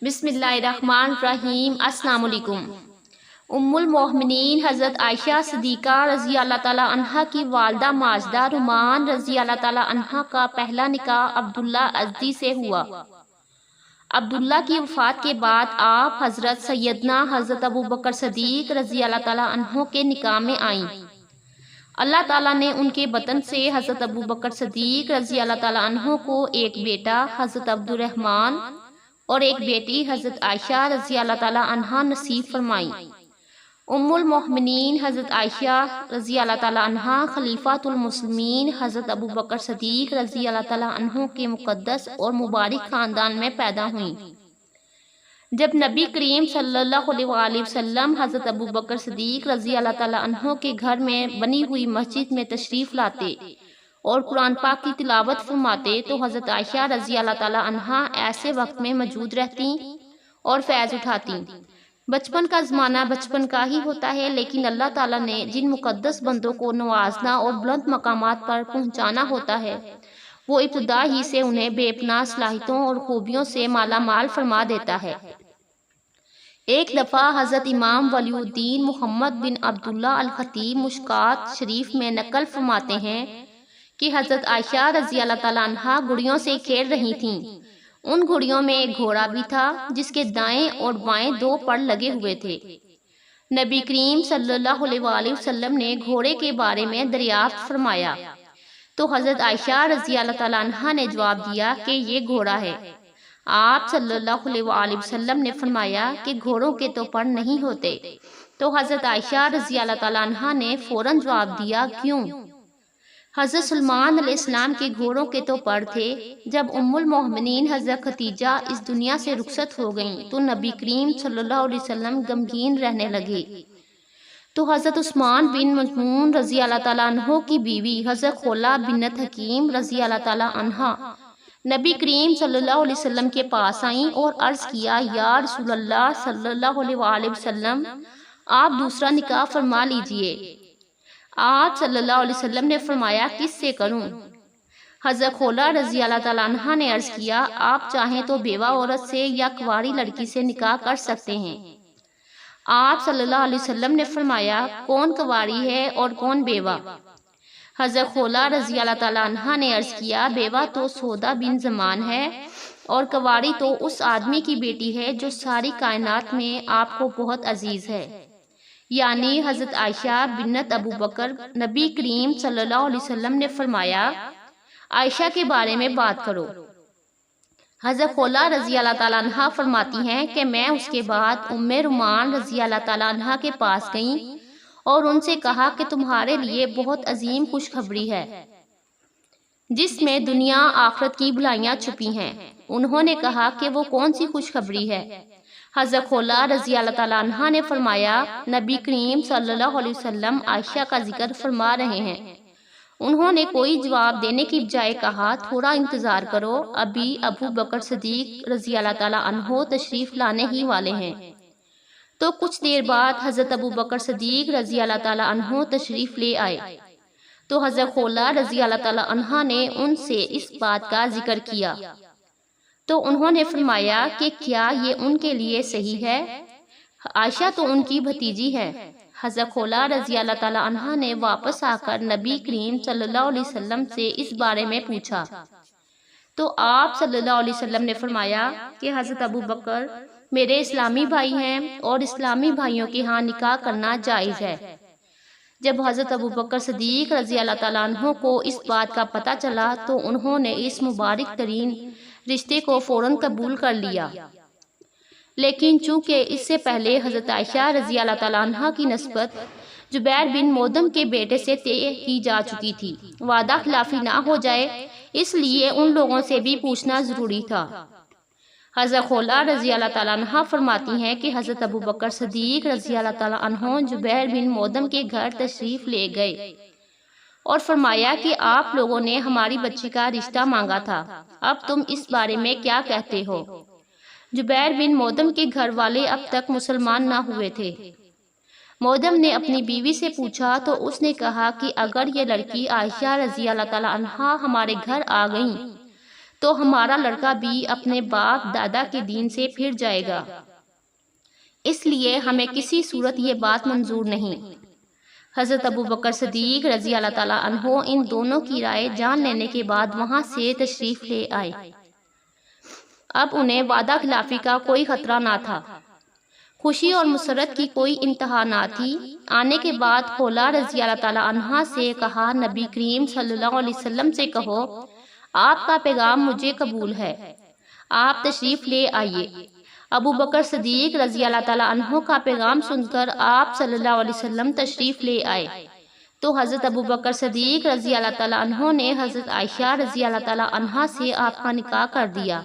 بسم اللہ الرحمن الرحیم۔ السلام علیکم۔ ام المومنین حضرت عائشہ صدیقہ رضی اللہ تعالیٰ عنہا کی والدہ ماجدہ رومان رضی اللہ تعالیٰ عنہا کا پہلا نکاح عبداللہ ازدی سے ہوا۔ عبداللہ کی وفات کے بعد آپ حضرت سیدنا حضرت ابوبکر صدیق رضی اللہ تعالیٰ عنہ کے نکاح میں آئیں۔ اللہ تعالیٰ نے ان کے بطن سے حضرت ابوبکر صدیق رضی اللہ تعالیٰ عنہ کو ایک بیٹا حضرت عبدالرحمن اور ایک بیٹی حضرت عائشہ رضی اللہ تعالیٰ عنہا نصیب فرمائی۔ ام المومنین حضرت عائشہ رضی اللہ تعالیٰ عنہا خلیفۃ المسلمین حضرت ابوبکر صدیق رضی اللہ تعالیٰ عنہ کے مقدس اور مبارک خاندان میں پیدا ہوئیں۔ جب نبی کریم صلی اللہ علیہ وسلم حضرت ابوبکر صدیق رضی اللہ تعالیٰ عنہ کے گھر میں بنی ہوئی مسجد میں تشریف لاتے اور قرآن پاک کی تلاوت فرماتے تو حضرت عائشہ رضی اللہ تعالیٰ عنہا ایسے وقت میں موجود رہتی اور فیض اٹھاتی۔ بچپن کا زمانہ بچپن کا ہی ہوتا ہے، لیکن اللہ تعالیٰ نے جن مقدس بندوں کو نوازنا اور بلند مقامات پر پہنچانا ہوتا ہے وہ ابتدا ہی سے انہیں بے پناہ صلاحیتوں اور خوبیوں سے مالا مال فرما دیتا ہے۔ ایک دفعہ حضرت امام ولی الدین محمد بن عبداللہ الخطیب مشکات شریف میں نقل فرماتے ہیں کہ حضرت عائشہ رضی اللہ تعالیٰ عنہا گھڑیوں سے کھیل رہی تھیں۔ ان گھڑیوں میں ایک گھوڑا بھی تھا جس کے دائیں اور بائیں دو پر لگے ہوئے تھے۔ نبی کریم صلی اللہ علیہ وسلم نے گھوڑے کے بارے میں دریافت فرمایا تو حضرت عائشہ رضی اللہ تعالیٰ عنہا نے جواب دیا کہ یہ گھوڑا ہے۔ آپ صلی اللہ علیہ وسلم نے فرمایا کہ گھوڑوں کے تو پر نہیں ہوتے، تو حضرت عائشہ رضی اللہ تعالیٰ عنہا نے فوراً جواب دیا کیوں؟ حضرت سلمان علیہ السلام کے گھوڑوں کے تو پر تھے۔ جب ام المومنین حضرت خدیجہ اس دنیا سے رخصت ہو گئیں تو نبی کریم صلی اللہ علیہ وسلم غمگین رہنے لگے، تو حضرت عثمان بن مظعون رضی اللہ تعالیٰ عنہ کی بیوی حضرت خولہ بنت حکیم رضی اللہ تعالیٰ عنہا نبی کریم صلی اللہ علیہ وسلم کے پاس آئیں اور عرض کیا، یا رسول اللہ صلی اللہ علیہ وسلم، آپ دوسرا نکاح فرما لیجئے۔ آپ صلی اللہ علیہ وسلم نے فرمایا، کس سے کروں؟ حضرت خولہ رضی اللہ تعالیٰ عنہا نے عرض کیا، آپ چاہیں تو بیوہ عورت سے یا کنواری لڑکی سے نکاح کر سکتے ہیں۔ آپ صلی اللہ علیہ وسلم نے فرمایا، کون کنواری ہے اور کون بیوہ؟ حضرت خولہ رضی اللہ تعالیٰ عنہا نے عرض کیا، بیوہ تو سودا بن زمان ہے اور کنواری تو اس آدمی کی بیٹی ہے جو ساری کائنات میں آپ کو بہت عزیز ہے، یعنی حضرت عائشہ بنت ابوبکر۔ نبی کریم صلی اللہ علیہ وسلم نے فرمایا، عائشہ کے بارے میں بات کرو۔ حضرت خولہ رضی اللہ تعالیٰ عنہا فرماتی ہیں کہ میں اس کے بعد ام رومان رضی اللہ تعالیٰ عنہا کے پاس گئیں اور ان سے کہا کہ تمہارے لیے بہت عظیم خوشخبری ہے جس میں دنیا آخرت کی بھلائیاں چھپی ہیں۔ انہوں نے کہا کہ وہ کون سی خوشخبری ہے؟ حضرت خولہ رضی اللہ تعالیٰ عنہا نے فرمایا، نبی کریم صلی اللہ علیہ وسلم عائشہ کا ذکر فرما رہے ہیں۔ انہوں نے کوئی جواب دینے کی بجائے کہا، تھوڑا انتظار کرو، ابھی ابو بکر صدیق رضی اللہ تعالیٰ عنہ تشریف لانے ہی والے ہیں۔ تو کچھ دیر بعد حضرت ابو بکر صدیق رضی اللہ تعالیٰ عنہ تشریف لے آئے، تو حضرت خولہ رضی اللہ تعالیٰ عنہا نے ان سے اس بات کا ذکر کیا تو انہوں نے فرمایا کہ کیا یہ ان کے لیے صحیح ہے؟ عائشہ تو ان کی بھتیجی ہے۔ حضرت خولہ رضی اللہ تعالیٰ عنہا نے واپس آ کر نبی کریم صلی اللہ علیہ وسلم سے اس بارے میں پوچھا تو آپ صلی اللہ علیہ وسلم نے فرمایا کہ حضرت ابو بکر میرے اسلامی بھائی ہیں اور اسلامی بھائیوں کے ہاں نکاح کرنا جائز ہے۔ جب حضرت ابو بکر صدیق رضی اللہ تعالیٰ عنہ کو اس بات کا پتہ چلا تو انہوں نے اس مبارک ترین رشتے کو فوراً قبول کر لیا، لیکن چونکہ اس سے پہلے حضرت عائشہ رضی اللہ تعالیٰ عنہ کی نسبت جبیر بن مودم کے بیٹے سے طے کی جا چکی تھی، وعدہ خلافی نہ ہو جائے اس لیے ان لوگوں سے بھی پوچھنا ضروری تھا۔ حضرت خولہ رضی اللہ تعالیٰ عنہ فرماتی ہیں کہ حضرت ابو بکر صدیق رضی اللہ تعالیٰ عنہ جبیر بن مودم کے گھر تشریف لے گئے اور فرمایا کہ آپ لوگوں نے ہماری بچی کا رشتہ مانگا تھا، اب تم اس بارے میں کیا کہتے ہو؟ جبیر بن مودم کے گھر والے اب تک مسلمان نہ ہوئے تھے۔ مودم نے اپنی بیوی سے پوچھا تو اس نے کہا کہ اگر یہ لڑکی عائشہ رضی اللہ تعالیٰ عنہا ہمارے گھر آ گئیں تو ہمارا لڑکا بھی اپنے باپ دادا کے دین سے پھر جائے گا، اس لیے ہمیں کسی صورت یہ بات منظور نہیں۔ حضرت ابوبکر صدیق رضی اللہ تعالیٰ عنہ ان دونوں کی رائے جان لینے کے بعد وہاں سے تشریف لے آئے۔ اب انہیں وعدہ خلافی کا کوئی خطرہ نہ تھا، خوشی اور مسرت کی کوئی انتہا نہ تھی۔ آنے کے بعد خولا رضی اللہ تعالیٰ عنہا سے کہا، نبی کریم صلی اللہ علیہ وسلم سے کہو آپ کا پیغام مجھے قبول ہے، آپ تشریف لے آئیے۔ ابوبکر صدیق رضی اللہ تعالیٰ عنہ کا پیغام سن کر آپ صلی اللہ علیہ وسلم تشریف لے آئے تو حضرت ابوبکر صدیق رضی اللہ تعالیٰ عنہ نے حضرت عائشہ رضی اللہ تعالیٰ عنہا سے آپ کا نکاح کر دیا۔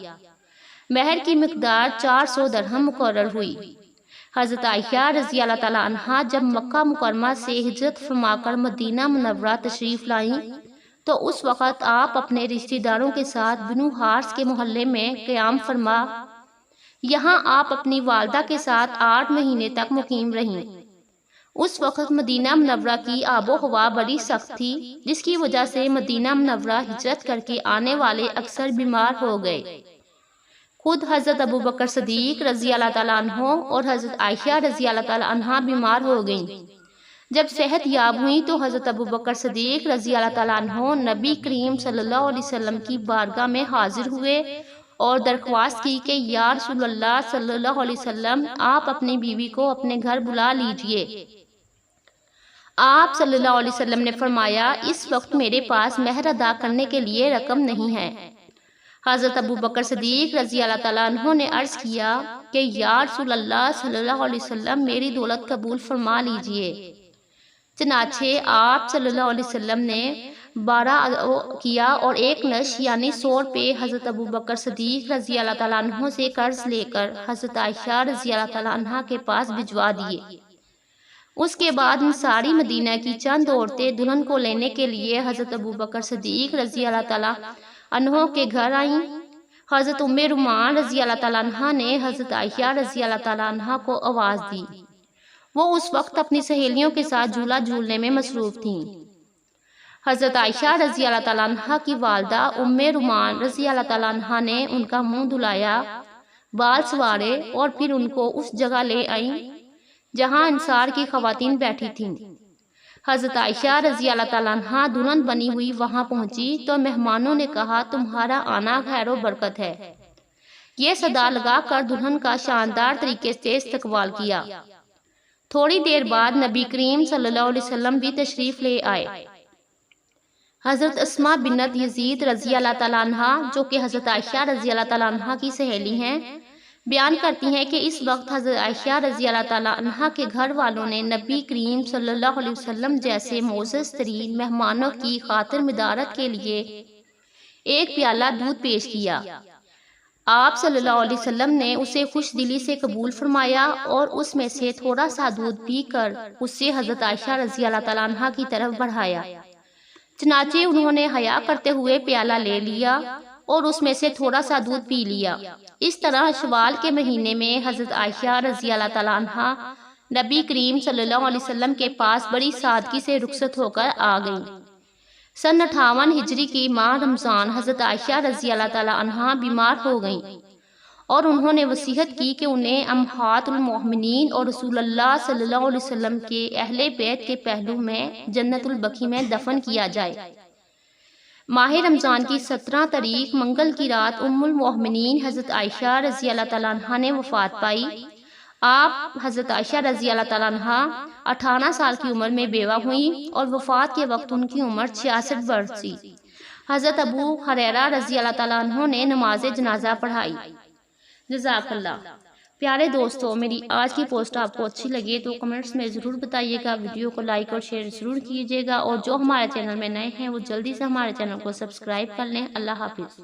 مہر کی مقدار 400 درہم مقرر ہوئی۔ حضرت عائشہ رضی اللہ تعالیٰ عنہا جب مکہ مکرمہ سے ہجرت فرما کر مدینہ منورہ تشریف لائیں تو اس وقت آپ اپنے رشتہ داروں کے ساتھ بنو حارث کے محلے میں قیام فرما، یہاں آپ اپنی والدہ کے ساتھ 8 مہینے تک مقیم رہیں۔ اس وقت مدینہ منورہ کی آب و ہوا بڑی سخت تھی، جس کی وجہ سے مدینہ منورہ ہجرت کر کے آنے والے اکثر بیمار ہو گئے۔ خود حضرت ابوبکر صدیق رضی اللہ تعالیٰ عنہ اور حضرت عائشہ رضی اللہ تعالیٰ عنہا بیمار ہو گئیں۔ جب صحت یاب ہوئی تو حضرت ابوبکر صدیق رضی اللہ تعالیٰ عنہ نبی کریم صلی اللہ علیہ وسلم کی بارگاہ میں حاضر ہوئے اور درخواست کی کہ یا رسول اللہ صلی اللہ علیہ وسلم آپ اپنی بیوی کو اپنے گھر بلا لیجئے۔ آپ صلی اللہ علیہ وسلم نے فرمایا، اس وقت میرے پاس مہر ادا کرنے کے لیے رقم نہیں ہے۔ حضرت ابوبکر صدیق رضی اللہ تعالیٰ عنہ نے عرض کیا کہ یا رسول اللہ صلی اللہ علیہ وسلم میری دولت قبول فرما لیجئے۔ چنانچہ آپ صلی اللہ علیہ وسلم نے 12 کیا اور ایک نش یعنی 100 روپے حضرت ابوبکر صدیق رضی اللہ تعالیٰ عنہ سے قرض لے کر حضرت عائشہ رضی اللہ تعالیٰ عنہ کے پاس بھجوا دیے۔ اس کے بعد انصاری مدینہ کی چند عورتیں دلہن کو لینے کے لیے حضرت ابوبکر صدیق رضی اللہ تعالیٰ عنہ کے گھر آئیں۔ حضرت ام رومان رضی اللہ تعالیٰ عنہ نے حضرت عائشہ رضی اللہ تعالیٰ عنہ کو آواز دی۔ وہ اس وقت اپنی سہیلیوں کے ساتھ جھولا جھولنے میں مصروف تھیں۔ حضرت عائشہ رضی اللہ تعالیٰ عنہ کی والدہ ام رومان رضی اللہ تعالیٰ عنہ نے ان کا منہ دھلایا، بال سنوارے اور پھر ان کو اس جگہ لے آئیں جہاں انصار کی خواتین بیٹھی تھیں۔ حضرت عائشہ رضی اللہ تعالیٰ عنہ دلہن بنی ہوئی وہاں پہنچی تو مہمانوں نے کہا، تمہارا آنا خیر و برکت ہے۔ یہ صدا لگا کر دلہن کا شاندار طریقے سے استقبال کیا۔ تھوڑی دیر بعد نبی کریم صلی اللہ علیہ وسلم بھی تشریف لے آئے۔ حضرت اسماء بنت یزید رضی اللہ تعالیٰ عنہ جو کہ حضرت عائشہ رضی اللہ تعالیٰ عنہ کی سہیلی ہیں، بیان کرتی ہیں کہ اس وقت حضرت عائشہ رضی اللہ تعالیٰ عنہ کے گھر والوں نے نبی کریم صلی اللہ علیہ وسلم جیسے معزز ترین مہمانوں کی خاطر مدارت کے لیے ایک پیالہ دودھ پیش کیا۔ آپ صلی اللہ علیہ وسلم نے اسے خوش دلی سے قبول فرمایا اور اس میں سے تھوڑا سا دودھ پی کر اسے حضرت عائشہ رضی اللہ تعالیٰ عنہ کی طرف بڑھایا۔ چنانچہ انہوں نے حیا کرتے ہوئے پیالہ لے لیا اور اس میں سے تھوڑا سا دودھ پی لیا۔ اس طرح شوال کے مہینے میں حضرت عائشہ رضی اللہ تعالیٰ عنہ نبی کریم صلی اللہ علیہ وسلم کے پاس بڑی سادگی سے رخصت ہو کر آ گئیں۔ سن 58 ہجری کی ماہ رمضان حضرت عائشہ رضی اللہ تعالیٰ عنہ بیمار ہو گئیں اور انہوں نے وصیت کی کہ انہیں امہات المومنین اور رسول اللہ صلی اللہ علیہ وسلم کے اہل بیت کے پہلو میں جنت البقیع میں دفن کیا جائے۔ ماہ رمضان کی 17 تاریخ منگل کی رات ام المومنین حضرت عائشہ رضی اللہ تعالیٰ عنہ نے وفات پائی۔ آپ حضرت عائشہ رضی اللہ تعالیٰ عنہ 18 سال کی عمر میں بیوہ ہوئیں اور وفات کے وقت ان کی عمر 66 برس تھی۔ حضرت ابو ہریرہ رضی اللہ تعالیٰ عنہ نے نماز جنازہ پڑھائی۔ جزاک اللہ۔ پیارے دوستو، میری آج کی پوسٹ آپ کو اچھی لگے تو کمنٹس میں ضرور بتائیے گا، ویڈیو کو لائک اور شیئر ضرور کیجیے گا، اور جو ہمارے چینل میں نئے ہیں وہ جلدی سے ہمارے چینل کو سبسکرائب کر لیں۔ اللہ حافظ۔